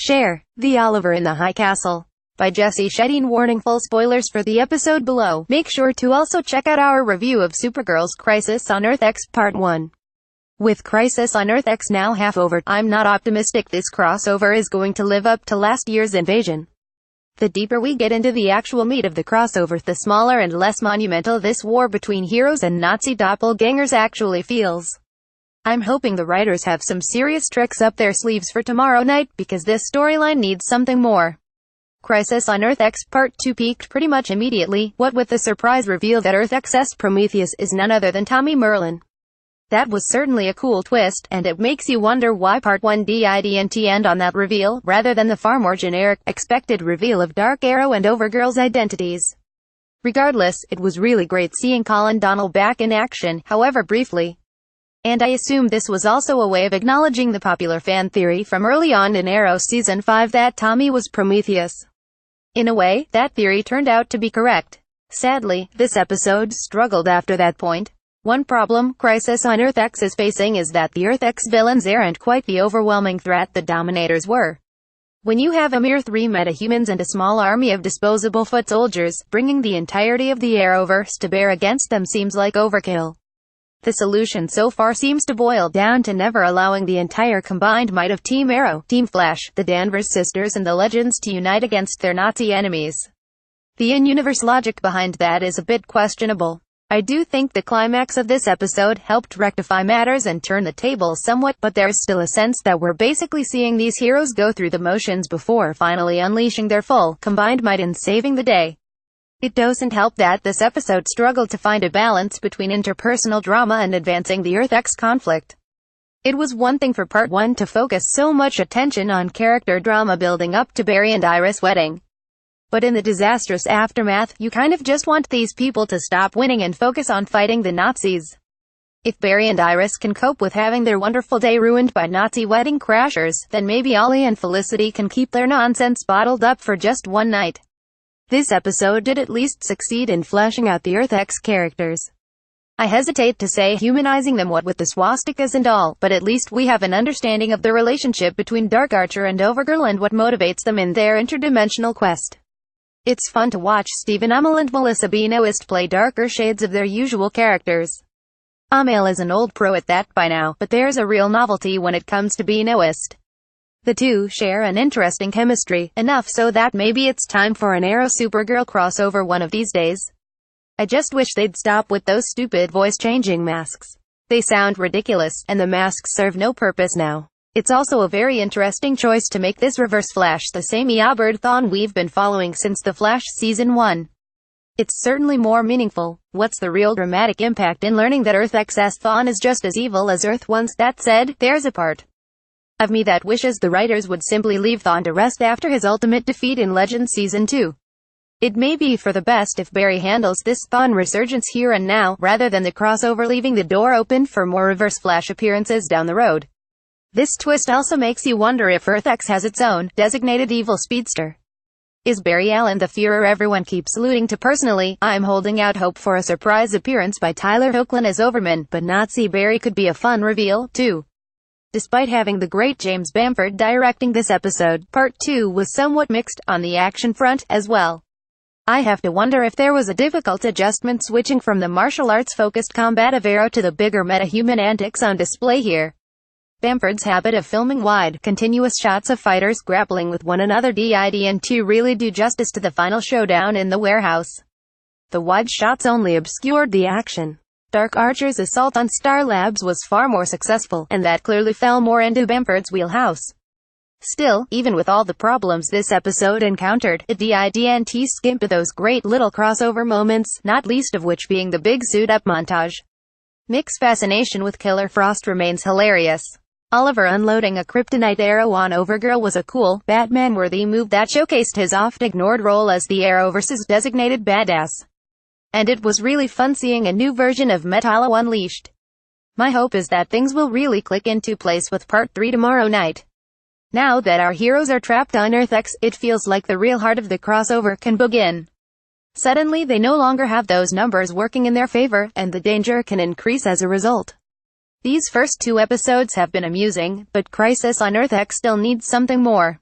Share The Oliver in the High Castle by Jesse Schedeen Warning. Full spoilers for the episode below. Make sure to also check out our review of Supergirl's Crisis on Earth X Part 1. With Crisis on Earth X now half over, I'm not optimistic this crossover is going to live up to last year's invasion. The deeper we get into the actual meat of the crossover, the smaller and less monumental this war between heroes and Nazi doppelgangers actually feels. I'm hoping the writers have some serious tricks up their sleeves for tomorrow night, because this storyline needs something more. Crisis on Earth X Part 2 peaked pretty much immediately, what with the surprise reveal that Earth X's Prometheus is none other than Tommy Merlin. That was certainly a cool twist, and it makes you wonder why Part 1 didn't end on that reveal, rather than the far more generic, expected reveal of Dark Arrow and Overgirl's identities. Regardless, it was really great seeing Colin Donnell back in action, however briefly. And I assume this was also a way of acknowledging the popular fan theory from early on in Arrow Season 5 that Tommy was Prometheus. In a way, that theory turned out to be correct. Sadly, this episode struggled after that point. One problem Crisis on Earth X is facing is that the Earth X villains aren't quite the overwhelming threat the Dominators were. When you have a mere 3 metahumans and a small army of disposable foot soldiers, bringing the entirety of the Arrowverse to bear against them seems like overkill. The solution so far seems to boil down to never allowing the entire combined might of Team Arrow, Team Flash, the Danvers sisters and the Legends to unite against their Nazi enemies. The in-universe logic behind that is a bit questionable. I do think the climax of this episode helped rectify matters and turn the tables somewhat, but there's still a sense that we're basically seeing these heroes go through the motions before finally unleashing their full, combined might and saving the day. It doesn't help that this episode struggled to find a balance between interpersonal drama and advancing the Earth X conflict. It was one thing for Part 1 to focus so much attention on character drama building up to Barry and Iris' wedding. But in the disastrous aftermath, you kind of just want these people to stop winning and focus on fighting the Nazis. If Barry and Iris can cope with having their wonderful day ruined by Nazi wedding crashers, then maybe Ollie and Felicity can keep their nonsense bottled up for just one night. This episode did at least succeed in fleshing out the Earth X characters. I hesitate to say humanizing them what with the swastikas and all, but at least we have an understanding of the relationship between Dark Archer and Overgirl and what motivates them in their interdimensional quest. It's fun to watch Stephen Amell and Melissa Benoist play darker shades of their usual characters. Amell is an old pro at that by now, but there's a real novelty when it comes to Benoist. The two share an interesting chemistry, enough so that maybe it's time for an Arrow Supergirl crossover one of these days. I just wish they'd stop with those stupid voice-changing masks. They sound ridiculous, and the masks serve no purpose now. It's also a very interesting choice to make this Reverse Flash the same Eobard Thawne we've been following since The Flash Season 1. It's certainly more meaningful. What's the real dramatic impact in learning that Earth X's Thawne is just as evil as Earth 1's? That said, there's a part of me that wishes the writers would simply leave Thawne to rest after his ultimate defeat in Legends Season 2. It may be for the best if Barry handles this Thawne resurgence here and now, rather than the crossover leaving the door open for more Reverse Flash appearances down the road. This twist also makes you wonder if Earth X has its own, designated evil speedster. Is Barry Allen the Führer everyone keeps alluding to? Personally, I'm holding out hope for a surprise appearance by Tyler Hoechlin as Overman, but Nazi Barry could be a fun reveal, too. Despite having the great James Bamford directing this episode, Part 2 was somewhat mixed on the action front, as well. I have to wonder if there was a difficult adjustment switching from the martial arts-focused combat of Arrow to the bigger metahuman antics on display here. Bamford's habit of filming wide, continuous shots of fighters grappling with one another didn't really do justice to the final showdown in the warehouse. The wide shots only obscured the action. Dark Archer's assault on Star Labs was far more successful, and that clearly fell more into Bamford's wheelhouse. Still, even with all the problems this episode encountered, it didn't skimp those great little crossover moments, not least of which being the big suit-up montage. Mick's fascination with Killer Frost remains hilarious. Oliver unloading a kryptonite arrow on Overgirl was a cool, Batman-worthy move that showcased his oft-ignored role as the Arrowverse's designated badass. And it was really fun seeing a new version of Metallo unleashed. My hope is that things will really click into place with Part 3 tomorrow night. Now that our heroes are trapped on Earth X, it feels like the real heart of the crossover can begin. Suddenly they no longer have those numbers working in their favor, and the danger can increase as a result. These first 2 episodes have been amusing, but Crisis on Earth X still needs something more.